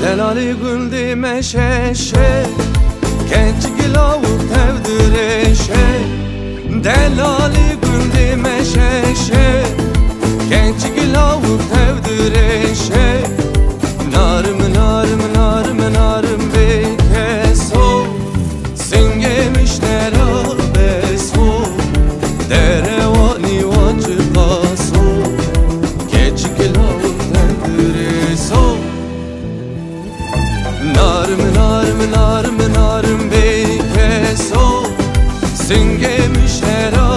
Delali güldü meşeşe, genç gilavuk tevdireşe. Delali güldü meşeşe, genç gilavuk tevdireşe. Narım narım narım narım bekeso, singemiş nerabeso. Derevani vacı paso, genç gilavuk tevdireso. Narım narım narım narım bekeso, singemiş nerabeso.